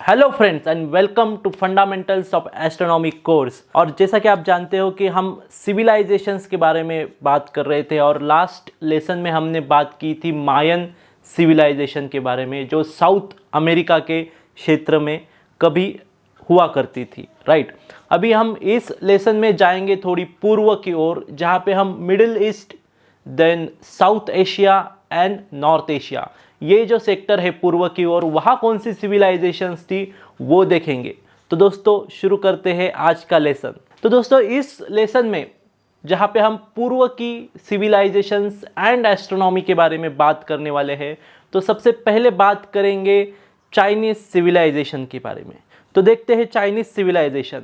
Hello friends and welcome to fundamentals of astronomy course. और जैसा कि आप जानते हो कि हम सिविलाइजेशंस के बारे में बात कर रहे थे और लास्ट लेसन में हमने बात की थी मायन सिविलाइजेशन के बारे में, जो साउथ अमेरिका के क्षेत्र में कभी हुआ करती थी, राइट। अभी हम इस लेसन में जाएंगे थोड़ी पूर्व की ओर, जहाँ पे हम Middle East, then South Asia and North Asia, ये जो सेक्टर है पूर्व की ओर, वहाँ कौन सी सिविलाइजेशंस थी वो देखेंगे। तो दोस्तों शुरू करते हैं आज का लेसन। तो दोस्तों इस लेसन में जहाँ पे हम पूर्व की सिविलाइजेशंस एंड एस्ट्रोनॉमी के बारे में बात करने वाले हैं, तो सबसे पहले बात करेंगे चाइनीज सिविलाइजेशन के बारे में। तो देखते हैं चाइनीज सिविलाइजेशन।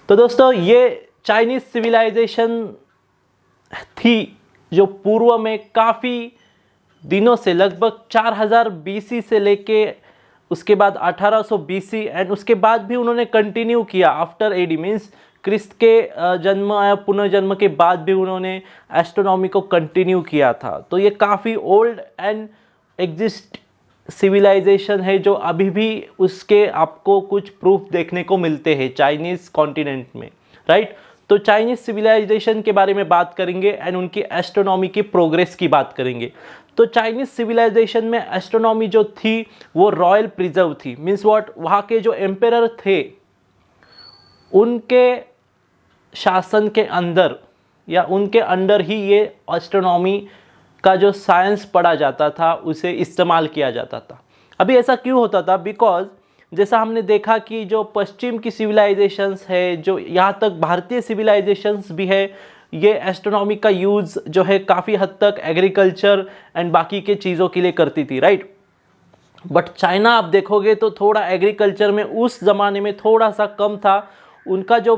तो दोस्तों ये चाइनीज सिविलाइजेशन थी जो पूर्व में काफ़ी दिनों से, लगभग 4000 बीसी से लेके उसके बाद 1800 बीसी एंड उसके बाद भी उन्होंने कंटिन्यू किया आफ्टर एडी, मीन्स क्रिस्त के जन्म या पुनर्जन्म के बाद भी उन्होंने एस्ट्रोनॉमी को कंटिन्यू किया था। तो ये काफ़ी ओल्ड एंड एग्जिस्ट सिविलाइजेशन है, जो अभी भी उसके आपको कुछ प्रूफ देखने को मिलते हैं चाइनीज़ कॉन्टिनेंट में, राइट। तो चाइनीज सिविलाइजेशन के बारे में बात करेंगे एंड उनकी एस्ट्रोनॉमी की प्रोग्रेस की बात करेंगे। तो चाइनीज सिविलाइजेशन में एस्ट्रोनॉमी जो थी वो रॉयल प्रिजर्व थी, मीन्स व्हाट, वहाँ के जो एम्पेरर थे उनके शासन के अंदर या उनके अंडर ही ये एस्ट्रोनॉमी का जो साइंस पढ़ा जाता था उसे इस्तेमाल किया जाता था। अभी ऐसा क्यों होता था? बिकॉज जैसा हमने देखा कि जो पश्चिम की सिविलाइजेशंस है, जो यहाँ तक भारतीय सिविलाइजेशंस भी है, ये एस्ट्रोनॉमी का यूज़ जो है काफ़ी हद तक एग्रीकल्चर एंड बाकी के चीज़ों के लिए करती थी, राइट। बट चाइना आप देखोगे तो थोड़ा एग्रीकल्चर में उस ज़माने में थोड़ा सा कम था। उनका जो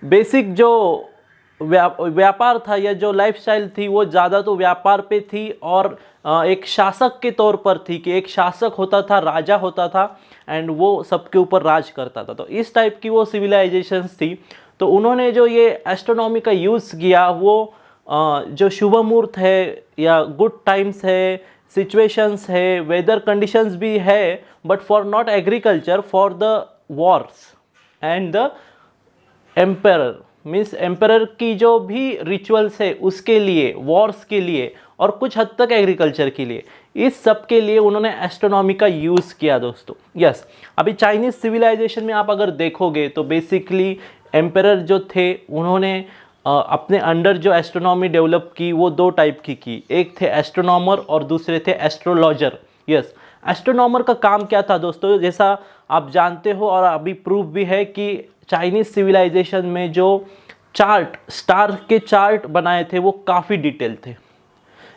बेसिक जो व्यापार था या जो लाइफस्टाइल थी वो ज़्यादा तो व्यापार पे थी और एक शासक के तौर पर थी कि एक शासक होता था, राजा होता था एंड वो सबके ऊपर राज करता था। तो इस टाइप की वो सिविलाइजेशंस थी। तो उन्होंने जो ये एस्ट्रोनॉमी का यूज़ किया वो जो शुभ मुहूर्त है या गुड टाइम्स है, सिचुएशंस है, वेदर कंडीशंस भी है, but for not agriculture, for the Wars and the emperor, means emperor की जो भी रिचुअल्स है उसके लिए, वॉर्स के लिए और कुछ हद तक एग्रीकल्चर के लिए, इस सब के लिए उन्होंने एस्ट्रोनॉमी का यूज़ किया दोस्तों। यस, अभी चाइनीज़ सिविलाइजेशन में आप अगर देखोगे तो बेसिकली एम्पेरर जो थे उन्होंने अपने अंडर जो एस्ट्रोनॉमी डेवलप की वो दो टाइप की। एक थे एस्ट्रोनॉमर और दूसरे थे एस्ट्रोलॉजर। यस, एस्ट्रोनॉमर का काम क्या था दोस्तों? जैसा आप जानते हो और अभी प्रूफ भी है कि चाइनीज़ सिविलाइजेशन में जो चार्ट, स्टार के चार्ट बनाए थे वो काफ़ी डिटेल थे।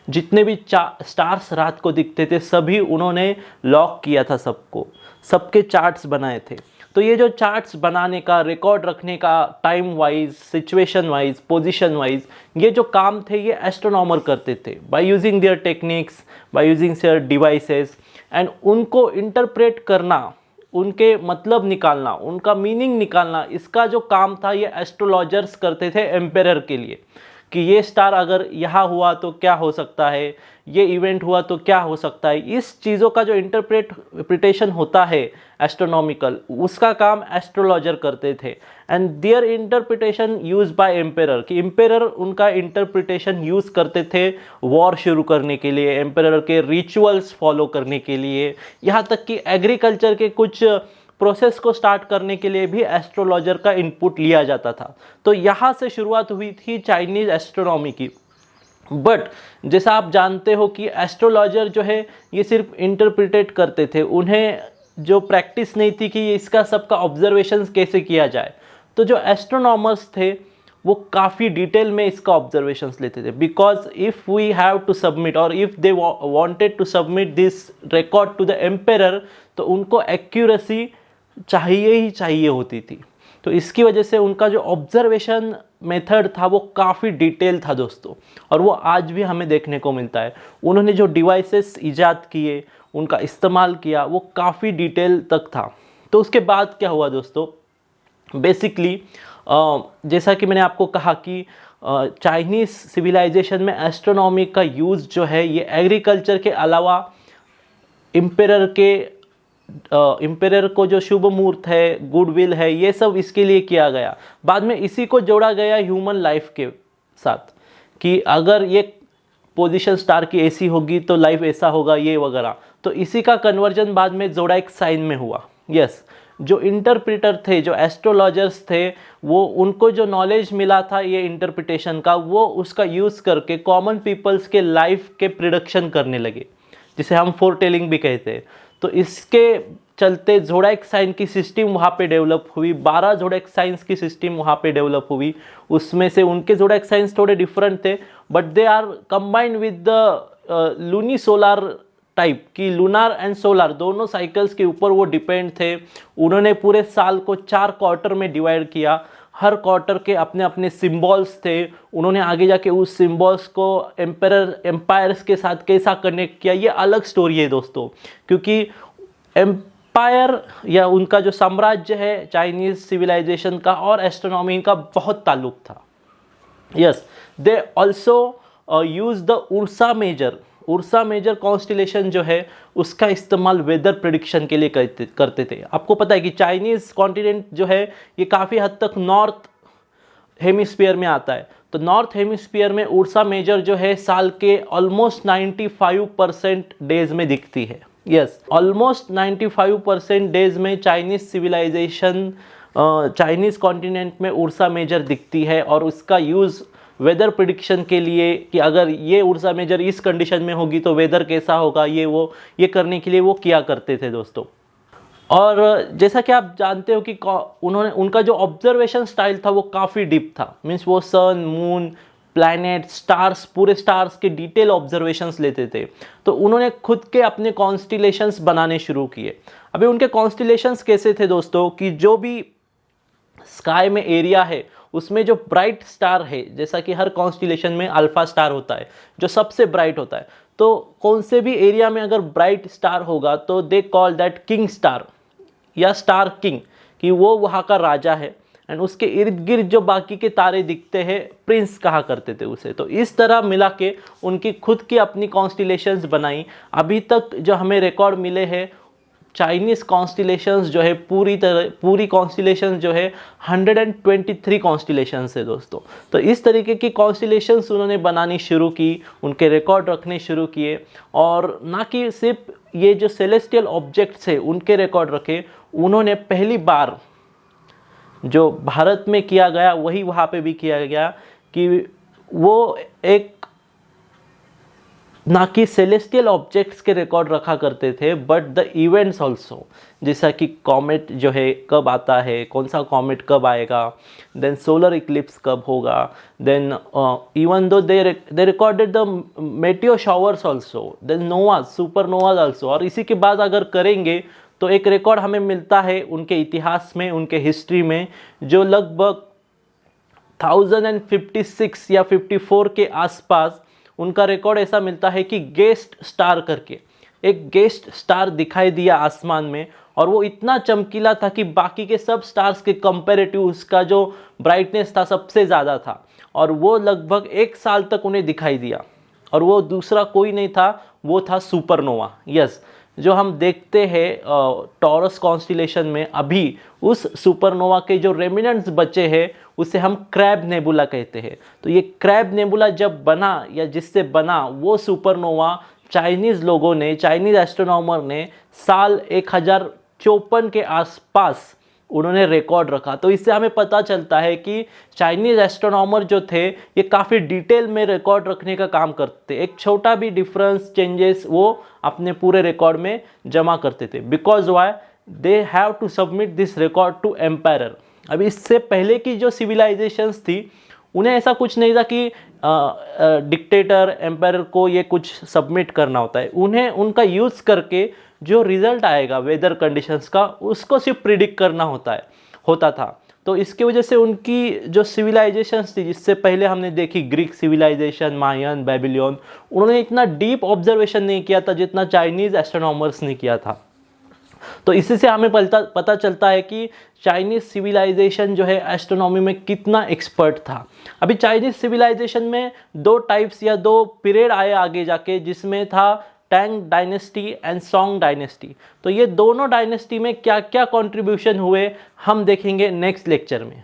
जितने भी स्टार्स रात को दिखते थे सभी उन्होंने लॉक किया था, सबके चार्ट्स बनाए थे। तो ये जो चार्ट्स बनाने का, रिकॉर्ड रखने का, time wise, situation wise, position wise, ये जो काम थे ये एस्ट्रोनॉमर करते थे by using their techniques, by using their devices and उनको इंटरप्रेट करना, उनके मतलब निकालना, उनका मीनिंग निकालना, इसका जो काम था ये एस्ट्रोलॉजर्स करते थे एम्पेरर के लिए कि ये स्टार अगर यहाँ हुआ तो क्या हो सकता है, ये इवेंट हुआ तो क्या हो सकता है। इस चीज़ों का जो इंटरप्रिटेशन होता है एस्ट्रोनॉमिकल, उसका काम एस्ट्रोलॉजर करते थे and there interpretation use by emperor, कि एम्पेरर उनका इंटरप्रिटेशन यूज़ करते थे वॉर शुरू करने के लिए, एम्पेरर के रिचुअल्स फॉलो करने के लिए, यहाँ तक कि एग्रीकल्चर के कुछ प्रोसेस को स्टार्ट करने के लिए भी एस्ट्रोलॉजर का इनपुट लिया जाता था। तो यहाँ से शुरुआत हुई थी चाइनीज़ एस्ट्रोनॉमी की। बट जैसा आप जानते हो कि एस्ट्रोलॉजर जो है ये सिर्फ इंटरप्रिटेट करते थे, उन्हें जो प्रैक्टिस नहीं थी कि इसका सबका ऑब्जर्वेशंस कैसे किया जाए। तो जो एस्ट्रोनॉमर्स थे वो काफ़ी डिटेल में इसका ऑब्जर्वेशंस लेते थे, because if we have to submit और if they wanted to submit this record to the emperor, तो उनको एक्यूरेसी चाहिए ही चाहिए होती थी। तो इसकी वजह से उनका जो ऑब्जर्वेशन मेथड था वो काफ़ी डिटेल था दोस्तों, और वो आज भी हमें देखने को मिलता है। उन्होंने जो डिवाइसेस ईजाद किए, उनका इस्तेमाल किया, वो काफ़ी डिटेल तक था। तो उसके बाद क्या हुआ दोस्तों? बेसिकली जैसा कि मैंने आपको कहा कि चाइनीज़ सिविलाइजेशन में एस्ट्रोनॉमी का यूज़ जो है ये एग्रीकल्चर के अलावा इम्पेरर को जो शुभ मुहूर्त है, गुडविल है, ये सब इसके लिए किया गया। बाद में इसी को जोड़ा गया ह्यूमन लाइफ के साथ कि अगर ये पोजीशन स्टार की ऐसी होगी तो लाइफ ऐसा होगा, ये वगैरह। तो इसी का कन्वर्जन बाद में ज़ोडिएक साइन में हुआ। यस, जो इंटरप्रेटर थे, जो एस्ट्रोलॉजर्स थे, वो उनको जो नॉलेज मिला था ये इंटरप्रिटेशन का, वो उसका यूज़ करके कॉमन पीपल्स के लाइफ के प्रिडिक्शन करने लगे, जिसे हम फोरटेलिंग भी कहते हैं। तो इसके चलते ज़ोडिएक साइन की सिस्टम वहाँ पे डेवलप हुई। 12 ज़ोडिएक साइंस की सिस्टम वहाँ पे डेवलप हुई। उसमें से उनके ज़ोडिएक साइंस थोड़े डिफरेंट थे, but they are combined with the lunar solar type की। लूनार एंड सोलार दोनों साइकिल्स के ऊपर वो डिपेंड थे। उन्होंने पूरे साल को 4 क्वार्टर में डिवाइड किया। हर क्वार्टर के अपने अपने सिम्बॉल्स थे। उन्होंने आगे जाके उस सिम्बॉल्स को एम्पायर्स के साथ कैसा कनेक्ट किया, ये अलग स्टोरी है दोस्तों, क्योंकि एम्पायर या उनका जो साम्राज्य है चाइनीज़ सिविलाइजेशन का और एस्ट्रोनॉमी का बहुत ताल्लुक था। Yes, they also use the Ursa Major. Ursa Major constellation जो है उसका इस्तेमाल वेदर प्रिडिक्शन के लिए करते थे। आपको पता है कि चाइनीज़ कॉन्टिनेंट जो है ये काफ़ी हद तक नॉर्थ हेमिस्फीयर में आता है। तो नॉर्थ हेमिस्फीयर में उर्सा मेजर जो है साल के ऑलमोस्ट 95% डेज में दिखती है। यस, ऑलमोस्ट 95% डेज में चाइनीज़ सिविलाइजेशन चाइनीज़ कॉन्टिनेंट में उर्सा मेजर दिखती है, और उसका यूज़ वेदर प्रिडिक्शन के लिए कि अगर ये उर्सा मेजर इस कंडीशन में होगी तो वेदर कैसा होगा, ये करने के लिए वो किया करते थे दोस्तों। और जैसा कि आप जानते हो कि उनका जो ऑब्जर्वेशन स्टाइल था वो काफ़ी डीप था। मीन्स वो सन, मून, प्लैनेट, स्टार्स, पूरे स्टार्स के डिटेल ऑब्जर्वेशंस लेते थे। तो उन्होंने खुद के अपने कॉन्स्टिलेशंस बनाने शुरू किए। अभी उनके कॉन्स्टिलेशंस कैसे थे दोस्तों कि जो भी स्काई में एरिया है उसमें जो ब्राइट स्टार है, जैसा कि हर कॉन्स्टिलेशन में अल्फा स्टार होता है जो सबसे ब्राइट होता है, तो कौन से भी एरिया में अगर ब्राइट स्टार होगा तो they call that king star या स्टार किंग, कि वो वहाँ का राजा है। एंड उसके इर्द गिर्द जो बाकी के तारे दिखते हैं प्रिंस कहा करते थे उसे। तो इस तरह मिला के उनकी खुद की अपनी कॉन्स्टिलेशंस बनाई। अभी तक जो हमें रिकॉर्ड मिले हैं चाइनीज़ कॉन्स्टिलेशंस जो है पूरी कॉन्स्टिलेशंस जो है 123 कॉन्स्टिलेशंस है दोस्तों। तो इस तरीके की कॉन्स्टिलेशंस उन्होंने बनानी शुरू की, उनके रिकॉर्ड रखने शुरू किए, और ना कि सिर्फ ये जो सेलेस्टियल ऑब्जेक्ट्स है उनके रिकॉर्ड रखे, उन्होंने पहली बार जो भारत में किया गया वही वहाँ पे भी किया गया कि वो एक ना कि सेलेस्टियल ऑब्जेक्ट्स के रिकॉर्ड रखा करते थे बट द इवेंट्स ऑल्सो, जैसा कि कॉमेट जो है कब आता है, कौन सा कॉमेट कब आएगा, देन सोलर इक्लिप्स कब होगा, then even though they recorded the meteor showers also, then novas, supernovas also. और इसी के बाद अगर करेंगे तो एक रिकॉर्ड हमें मिलता है उनके इतिहास में, उनके हिस्ट्री में, जो लगभग 1056 या 54 के आसपास उनका रिकॉर्ड ऐसा मिलता है कि गेस्ट स्टार करके एक गेस्ट स्टार दिखाई दिया आसमान में, और वो इतना चमकीला था कि बाकी के सब स्टार्स के कंपैरेटिव उसका जो ब्राइटनेस था सबसे ज़्यादा था, और वो लगभग 1 साल तक उन्हें दिखाई दिया। और वो दूसरा कोई नहीं था, वो था सुपरनोवा। यस, जो हम देखते हैं टॉरस कॉन्स्टिलेशन में, अभी उस सुपरनोवा के जो रेमिनेंट्स बचे हैं उसे हम क्रैब नेबुला कहते हैं। तो ये क्रैब नेबुला जब बना या जिससे बना वो सुपरनोवा चाइनीज़ लोगों ने, चाइनीज़ एस्ट्रोनॉमर ने साल 1054 के आसपास उन्होंने रिकॉर्ड रखा। तो इससे हमें पता चलता है कि चाइनीज़ एस्ट्रोनॉमर जो थे ये काफ़ी डिटेल में रिकॉर्ड रखने का काम करते, एक छोटा भी डिफरेंस चेंजेस वो अपने पूरे रिकॉर्ड में जमा करते थे। Because why they have to submit this record to empire. अभी इससे पहले की जो सिविलाइजेशंस थी उन्हें ऐसा कुछ नहीं था कि डिक्टेटर एम्पायर को ये कुछ सबमिट करना होता है। उन्हें उनका यूज़ करके जो रिजल्ट आएगा वेदर कंडीशंस का उसको सिर्फ प्रिडिक्ट करना होता था। तो इसकी वजह से उनकी जो सिविलाइजेशंस थी, जिससे पहले हमने देखी ग्रीक सिविलाइजेशन, मायन, बेबीलोन, उन्होंने इतना डीप ऑब्जर्वेशन नहीं किया था जितना चाइनीज़ एस्ट्रोनॉमर्स ने किया था। तो इसी से हमें पता चलता है कि चाइनीज़ सिविलाइजेशन जो है एस्ट्रोनॉमी में कितना एक्सपर्ट था। अभी चाइनीज़ सिविलाइजेशन में दो टाइप्स या दो पीरियड आए आगे जाके, जिसमें था Tang dynasty and song dynasty. तो ये दोनों डायनेस्टी में क्या क्या कंट्रीब्यूशन हुए हम देखेंगे नेक्स्ट लेक्चर में।